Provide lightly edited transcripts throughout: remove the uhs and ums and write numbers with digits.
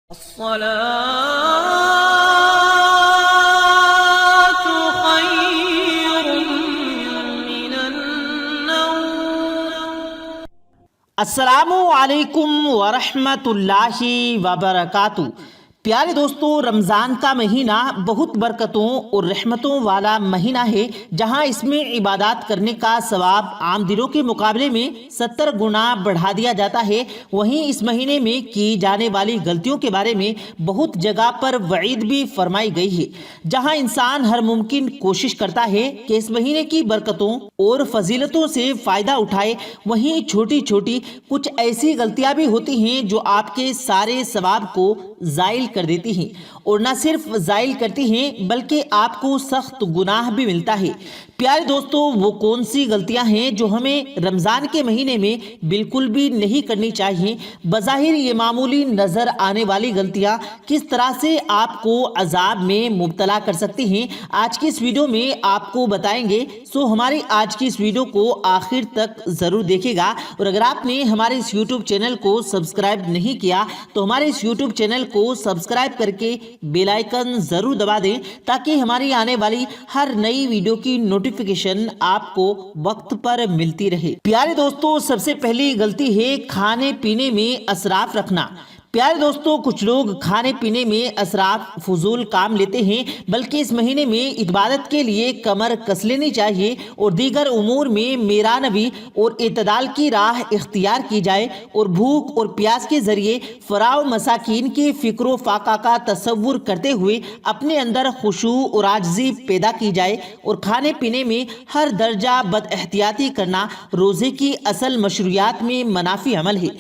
الصلاة خير من النوم. السلام علیکم ورحمۃ اللہ وبرکاتہ. پیارے دوستو، رمضان کا مہینہ بہت برکتوں اور رحمتوں والا مہینہ ہے، جہاں اس میں عبادات کرنے کا ثواب عام دنوں کے مقابلے میں 70 گنا بڑھا دیا جاتا ہے. وہیں اس مہینے میں کی جانے والی غلطیوں کے بارے میں بہت جگہ پر وعید بھی فرمائی گئی ہے. جہاں انسان ہر ممکن کوشش کرتا ہے کہ اس مہینے کی برکتوں اور فضیلتوں سے فائدہ اٹھائے، وہیں چھوٹی چھوٹی کچھ ایسی غلطیاں بھی ہوتی ہیں جو آپ کے سارے ثواب کو زائل کر دیتی ہیں، اور نہ صرف زائل کرتی ہیں بلکہ آپ کو سخت گناہ بھی ملتا ہے. پیارے دوستو، وہ کون سی غلطیاں ہیں جو ہمیں رمضان کے مہینے میں بالکل بھی نہیں کرنی چاہیے؟ بظاہر یہ معمولی نظر آنے والی غلطیاں کس طرح سے آپ کو عذاب میں مبتلا کر سکتی ہیں، آج کی اس ویڈیو میں آپ کو بتائیں گے. سو ہماری آج کی اس ویڈیو کو آخر تک ضرور دیکھے گا، اور اگر آپ نے ہمارے اس یوٹیوب چینل کو سبسکرائب نہیں کیا تو ہمارے اس یوٹیوب چینل کو سبسکرائب کر کے بیل آئیکن ضرور دبا دیں، تاکہ ہماری آنے والی ہر نئی ویڈیو کی نوٹیفیکیشن آپ کو وقت پر ملتی رہے. پیارے دوستو، سب سے پہلی غلطی ہے کھانے پینے میں اسراف رکھنا. پیارے دوستو، کچھ لوگ کھانے پینے میں اسراف فضول کام لیتے ہیں، بلکہ اس مہینے میں عبادت کے لیے کمر کس لینی چاہیے اور دیگر امور میں میرانوی اور اعتدال کی راہ اختیار کی جائے، اور بھوک اور پیاس کے ذریعے فراو مساکین کے فکر و فاقہ کا تصور کرتے ہوئے اپنے اندر خشوع اور عاجزی پیدا کی جائے. اور کھانے پینے میں ہر درجہ بد احتیاطی کرنا روزے کی اصل مشروعیات میں منافی عمل ہے.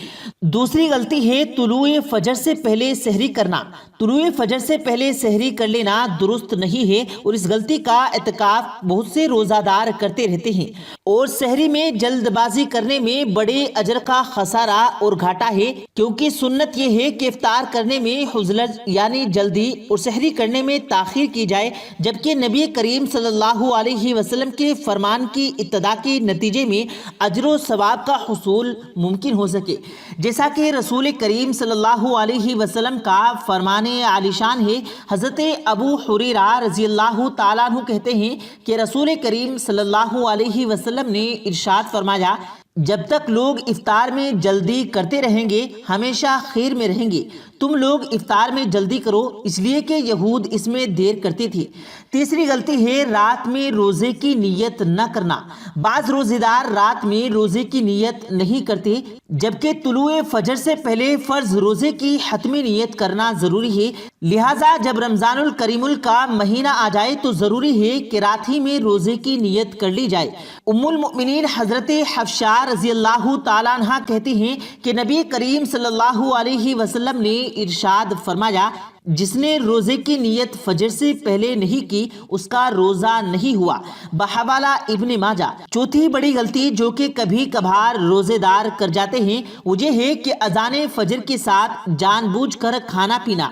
دوسری غلطی ہے طلوع فجر سے پہلے سحری کرنا. طلوع فجر سے پہلے سحری کر لینا درست نہیں ہے، اور اس غلطی کا ارتکاب بہت سے روزہ دار کرتے رہتے ہیں. اور سحری میں جلد بازی کرنے میں بڑے اجر کا خسارہ اور گھاٹا ہے، کیونکہ سنت یہ ہے کہ افطار کرنے میں حزلج یعنی جلدی اور سحری کرنے میں تاخیر کی جائے، جبکہ نبی کریم صلی اللہ علیہ وسلم کے فرمان کی اتباع کے نتیجے میں اجر و ثواب کا حصول ممکن ہو سکے. جیسا کہ رسول کریم صلی اللہ علیہ وسلم کا فرمان عالی شان ہے. حضرت ابو ہریرہ رضی اللہ تعالیٰ عنہ کہتے ہیں کہ رسول کریم صلی اللہ علیہ وسلم نے ارشاد فرمایا، جب تک لوگ افطار میں جلدی کرتے رہیں گے ہمیشہ خیر میں رہیں گے. تم لوگ افطار میں جلدی کرو، اس لیے کہ یہود اس میں دیر کرتی تھی. تیسری غلطی ہے رات میں روزے کی نیت نہ کرنا. بعض روزے دار رات میں روزے کی نیت نہیں کرتے، جبکہ طلوع فجر سے پہلے فرض روزے کی حتمی نیت کرنا ضروری ہے. لہٰذا جب رمضان الکریم کا مہینہ آ جائے تو ضروری ہے کہ رات ہی میں روزے کی نیت کر لی جائے. ام المؤمنین حضرت حفصہ رضی اللہ تعالیٰ عنہ کہتی ہیں کہ نبی کریم صلی اللہ علیہ وسلم نے ارشاد فرمایا، جس نے روزے کی نیت فجر سے پہلے نہیں کی اس کا روزہ نہیں ہوا. بحوالہ ابن ماجہ. چوتھی بڑی غلطی جو کہ کبھی کبھار روزے دار کر جاتے ہیں وہ یہ ہے کہ اذان فجر کے ساتھ جان بوجھ کر کھانا پینا.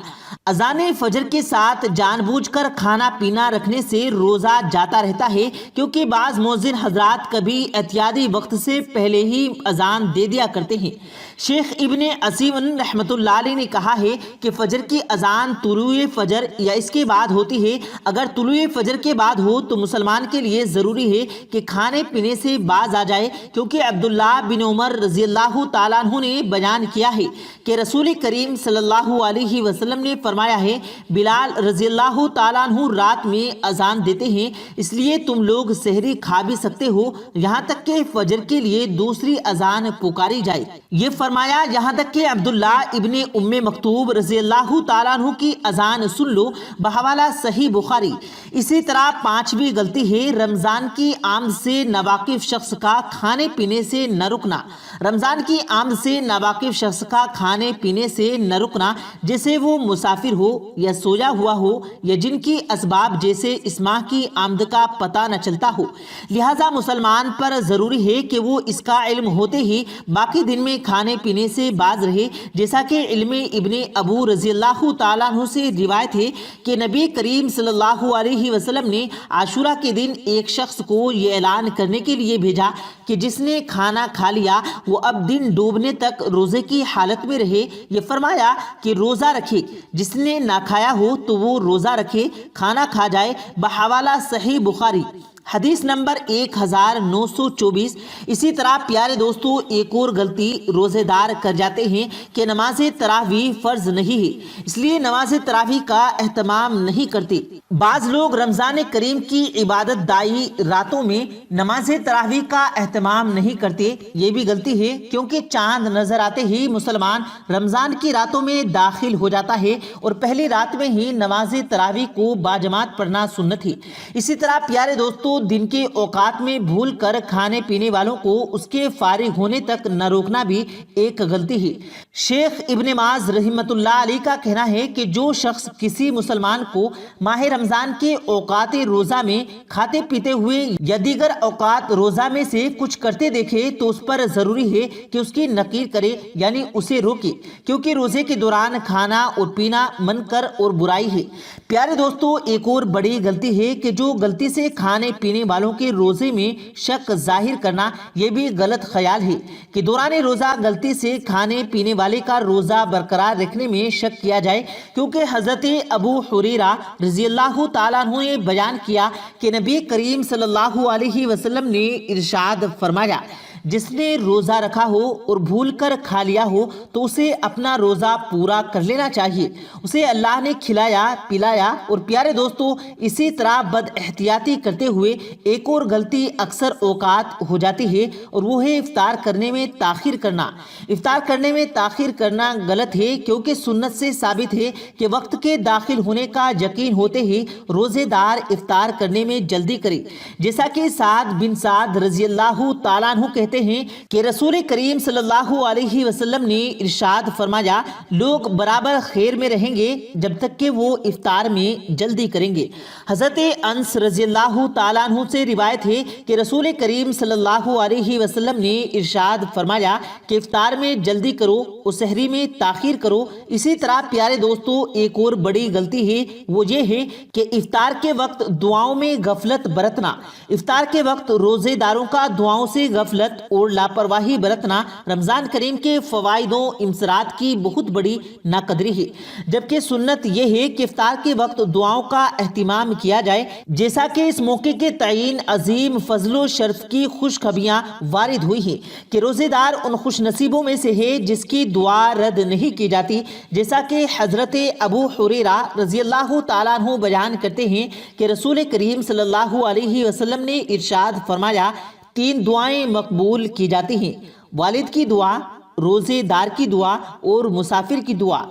اذان فجر کے ساتھ جان بوجھ کر کھانا پینا رکھنے سے روزہ جاتا رہتا ہے، کیونکہ بعض مؤذن حضرات کبھی احتیاطی وقت سے پہلے ہی اذان دے دیا کرتے ہیں. شیخ ابن عثیم رحمۃ اللہ علیہ نے کہا ہے کہ فجر کی اذان طلوع فجر یا اس کے بعد ہوتی ہے. اگر طلوع فجر کے بعد ہو تو مسلمان کے لیے ضروری ہے کہ کھانے پینے سے باز آ جائے، کیونکہ عبداللہ بن عمر رضی اللہ تعالیٰ عنہ نے بیان کیا ہے کہ رسول کریم صلی اللہ علیہ وسلم نے فرمایا ہے، بلال رضی اللہ تعالیٰ عنہ رات میں اذان دیتے ہیں، اس لیے تم لوگ سحری کھا بھی سکتے ہو یہاں تک کہ فجر کے لیے دوسری اذان پکاری جائے. یہ فرمایا یہاں تک کہ عبداللہ ابن ام مکتوب رضی اللہ تعالیٰ عنہ کی اذان سن لو. بحوالہ صحیح بخاری. اسی طرح پانچویں غلطی ہے رمضان کی آمد سے ناواقف شخص کا کھانے پینے سے نہ رکنا. رمضان کی آمد سے ناواقف شخص کا کھانے پینے سے نہ رکنا، جیسے وہ مسافر ہو یا سویا ہوا ہو یا جن کی اسباب جیسے اس ماہ کی آمد کا پتہ نہ چلتا ہو. لہٰذا مسلمان پر ضروری ہے کہ وہ اس کا علم ہوتے ہی باقی دن میں کھانے پینے سے باز رہے، جیسا کہ علم ابن ابو رضی اللہ تعالیٰ تعالیٰ عنہ سے روایت ہے کہ نبی کریم صلی اللہ علیہ وسلم نے عاشورہ کے دن ایک شخص کو یہ اعلان کرنے کے لیے بھیجا کہ جس نے کھانا کھا لیا وہ اب دن ڈوبنے تک روزے کی حالت میں رہے۔ یہ فرمایا کہ روزہ رکھے، جس نے نہ کھایا ہو تو وہ روزہ رکھے، کھانا کھا جائے، بحوالہ صحیح بخاری حدیث نمبر 1924۔ اسی طرح پیارے دوستو ایک اور غلطی روزے دار کر جاتے ہیں کہ نماز تراویح فرض نہیں ہے، اس لیے نماز تراویح کا اہتمام نہیں کرتے۔ بعض لوگ رمضان کریم کی عبادت دائی راتوں میں نماز تراویح کا اہتمام نہیں کرتے، یہ بھی غلطی ہے، کیونکہ چاند نظر آتے ہی مسلمان رمضان کی راتوں میں داخل ہو جاتا ہے اور پہلی رات میں ہی نماز تراویح کو باجماعت پڑھنا سنت ہے۔ اسی طرح پیارے دوستو دن کے اوقات میں بھول کر کھانے پینے والوں کو اس کے فارغ ہونے تک نہ روکنا بھی ایک غلطی ہے۔ شیخ ابن باز رحمۃ اللہ علیہ کا کہنا ہے کہ جو شخص کسی مسلمان کو ماہ رمضان کے اوقات روزہ میں کھاتے پیتے ہوئے یا دیگر اوقات روزہ میں سے کچھ کرتے دیکھے تو اس پر ضروری ہے کہ اس کی نقیر کرے، یعنی اسے روکے، کیونکہ روزے کے دوران کھانا اور پینا منکر اور برائی ہے۔ پیارے دوستو ایک اور بڑی غلطی ہے کہ جو غلطی سے کھانے پینے والوں کے روزے میں شک ظاہر کرنا، یہ بھی غلط خیال ہے کہ دوران روزہ غلطی سے کھانے پینے والے کا روزہ برقرار رکھنے میں شک کیا جائے، کیونکہ حضرت ابو ہریرہ رضی اللہ تعالیٰ عنہ نے بیان کیا کہ نبی کریم صلی اللہ علیہ وسلم نے ارشاد فرمایا، جس نے روزہ رکھا ہو اور بھول کر کھا لیا ہو تو اسے اپنا روزہ پورا کر لینا چاہیے، اسے اللہ نے کھلایا پلایا۔ اور پیارے دوستو اسی طرح بد احتیاطی کرتے ہوئے ایک اور غلطی اکثر اوقات ہو جاتی ہے، اور وہ ہے افطار کرنے میں تاخیر کرنا۔ افطار کرنے میں تاخیر کرنا غلط ہے، کیونکہ سنت سے ثابت ہے کہ وقت کے داخل ہونے کا یقین ہوتے ہی روزے دار افطار کرنے میں جلدی کرے، جیسا کہ سعد بن سعد رضی اللہ تعالیٰ عنہ کہتے ہیں کہ رسول کریم صلی اللہ علیہ وسلم نے ارشاد فرمایا، لوگ برابر خیر میں رہیں گے جب تک کہ وہ افطار میں جلدی کریں گے۔ حضرت انس رضی اللہ تعالیٰ عنہ سے روایت ہے کہ رسول کریم صلی اللہ علیہ وسلم نے ارشاد فرمایا کہ افطار میں جلدی کرو اور سحری میں تاخیر کرو۔ اسی طرح پیارے دوستو ایک اور بڑی غلطی ہے، وہ یہ ہے کہ افطار کے وقت دعاؤں میں غفلت برتنا۔ افطار کے وقت روزے داروں کا دعاؤں سے غفلت اور لاپرواہی برتنا رمضان کریم کے فوائد و امسرات کی بہت بڑی ناقدری ہے، جبکہ سنت یہ ہے کہ افطار کے وقت دعاؤں کا اہتمام کیا جائے، جیسا کہ اس موقع کے تعین عظیم فضل و شرف کی خوشخبریاں وارد ہوئی ہیں کہ روزے دار ان خوش نصیبوں میں سے ہے جس کی دعا رد نہیں کی جاتی، جیسا کہ حضرت ابو ہریرہ رضی اللہ تعالیٰ عنہ بیان کرتے ہیں کہ رسول کریم صلی اللہ علیہ وسلم نے ارشاد فرمایا، 3 دعائیں مقبول کی جاتی ہیں، والد کی دعا، روزے دار کی دعا اور مسافر کی دعا۔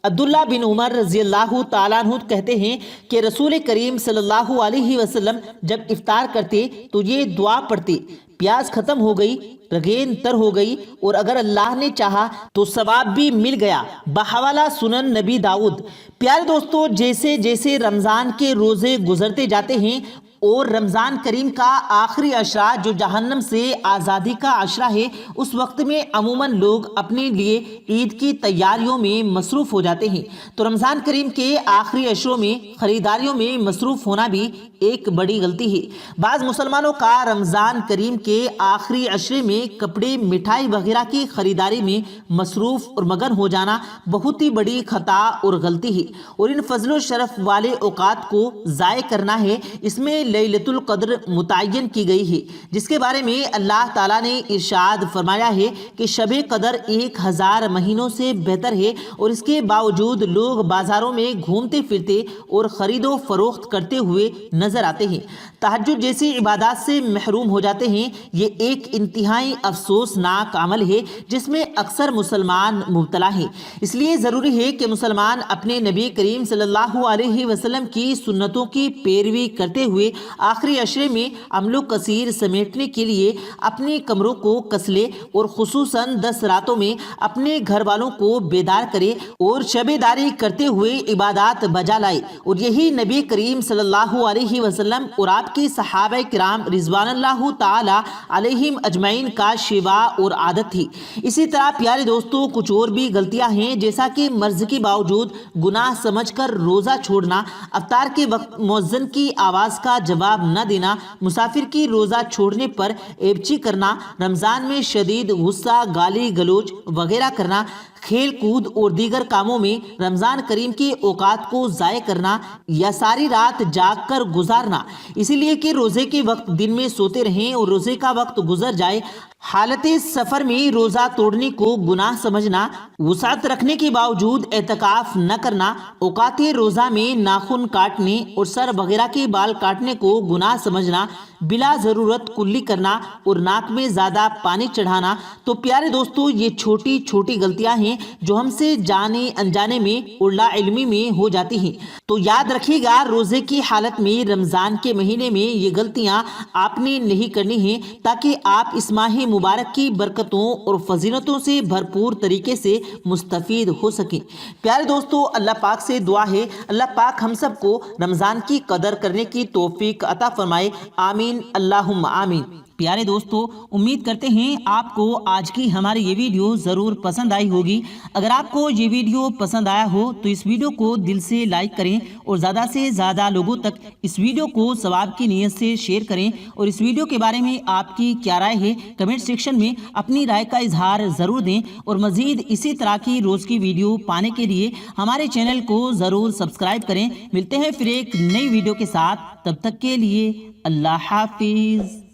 عبداللہ بن عمر رضی اللہ تعالیٰ عنہ کہتے ہیں کہ رسول کریم صلی اللہ علیہ وسلم جب افطار کرتے تو یہ دعا پڑھتے، پیاس ختم ہو گئی، رگین تر ہو گئی، اور اگر اللہ نے چاہا تو ثواب بھی مل گیا، بحوالہ سنن نبی داؤد۔ پیارے دوستو جیسے جیسے رمضان کے روزے گزرتے جاتے ہیں اور رمضان کریم کا آخری عشرہ جو جہنم سے آزادی کا عشرہ ہے، اس وقت میں عموماً لوگ اپنے لیے عید کی تیاریوں میں مصروف ہو جاتے ہیں، تو رمضان کریم کے آخری عشروں میں خریداریوں میں مصروف ہونا بھی ایک بڑی غلطی ہے۔ بعض مسلمانوں کا رمضان کریم کے آخری عشرے میں کپڑے مٹھائی وغیرہ کی خریداری میں مصروف اور مگن ہو جانا بہت ہی بڑی خطا اور غلطی ہے، اور ان فضل و شرف والے اوقات کو ضائع کرنا ہے۔ اس میں لیلۃ القدر متعین کی گئی ہے، جس کے بارے میں اللہ تعالیٰ نے ارشاد فرمایا ہے کہ شب قدر 1000 مہینوں سے بہتر ہے، اور اس کے باوجود لوگ بازاروں میں گھومتے پھرتے اور خرید و فروخت کرتے ہوئے نظر آتے ہیں، تہجد جیسی عبادات سے محروم ہو جاتے ہیں۔ یہ ایک انتہائی افسوسناک عمل ہے جس میں اکثر مسلمان مبتلا ہیں۔ اس لیے ضروری ہے کہ مسلمان اپنے نبی کریم صلی اللہ علیہ وسلم کی سنتوں کی پیروی کرتے ہوئے آخری عشرے میں عمل و کثیر سمیٹنے کے لیے اپنے کمروں کو کس لے، اور خصوصاً 10 راتوں میں اپنے گھر والوں کو بیدار کرے اور شب داری کرتے ہوئے عبادات بجا لائے، اور یہی نبی کریم صلی اللہ علیہ علیہ وسلم اور آپ کی صحابہ کرام رضوان اللہ تعالی علیہم اجمعین کا شیوا اور عادت تھی۔ اسی طرح پیارے دوستو کچھ اور بھی غلطیاں ہیں، جیسا کہ مرض کے باوجود گناہ سمجھ کر روزہ چھوڑنا، افطار کے وقت مؤذن کی آواز کا جواب نہ دینا، مسافر کی روزہ چھوڑنے پر ایبچی کرنا، رمضان میں شدید غصہ، گالی گلوچ وغیرہ کرنا، کھیل کود اور دیگر کاموں میں رمضان کریم کے اوقات کو ضائع کرنا یا ساری رات جاگ کر گزارنا، اسی لیے کہ روزے کے وقت دن میں سوتے رہیں اور روزے کا وقت گزر جائے۔ حالت سفر میں روزہ توڑنے کو گناہ سمجھنا، وسعت رکھنے کے باوجود اعتکاف نہ کرنا، اوقات روزہ میں ناخن کاٹنے اور سر وغیرہ کے بال کاٹنے کو گناہ سمجھنا، بلا ضرورت کلی کرنا اور ناک میں زیادہ پانی چڑھانا۔ تو پیارے دوستو یہ چھوٹی چھوٹی غلطیاں ہیں جو ہم سے جانے انجانے میں اور لا علمی میں ہو جاتی ہیں۔ تو یاد رکھیے گا روزے کی حالت میں رمضان کے مہینے میں یہ غلطیاں آپ نے نہیں کرنی ہیں، تاکہ آپ اس ماہ مبارک کی برکتوں اور فضیلتوں سے بھرپور طریقے سے مستفید ہو سکیں۔ پیارے دوستو اللہ پاک سے دعا ہے اللہ پاک ہم سب کو رمضان کی قدر کرنے کی توفیق عطا فرمائے، آمین اللہم آمین۔ پیارے دوستو امید کرتے ہیں آپ کو آج کی ہماری یہ ویڈیو ضرور پسند آئی ہوگی۔ اگر آپ کو یہ ویڈیو پسند آیا ہو تو اس ویڈیو کو دل سے لائک کریں اور زیادہ سے زیادہ لوگوں تک اس ویڈیو کو ثواب کی نیت سے شیئر کریں، اور اس ویڈیو کے بارے میں آپ کی کیا رائے ہے کمنٹ سیکشن میں اپنی رائے کا اظہار ضرور دیں، اور مزید اسی طرح کی روز کی ویڈیو پانے کے لیے ہمارے چینل کو ضرور سبسکرائب کریں۔ ملتے ہیں پھر ایک نئی ویڈیو کے ساتھ، تب تک کے لیے اللہ حافظ۔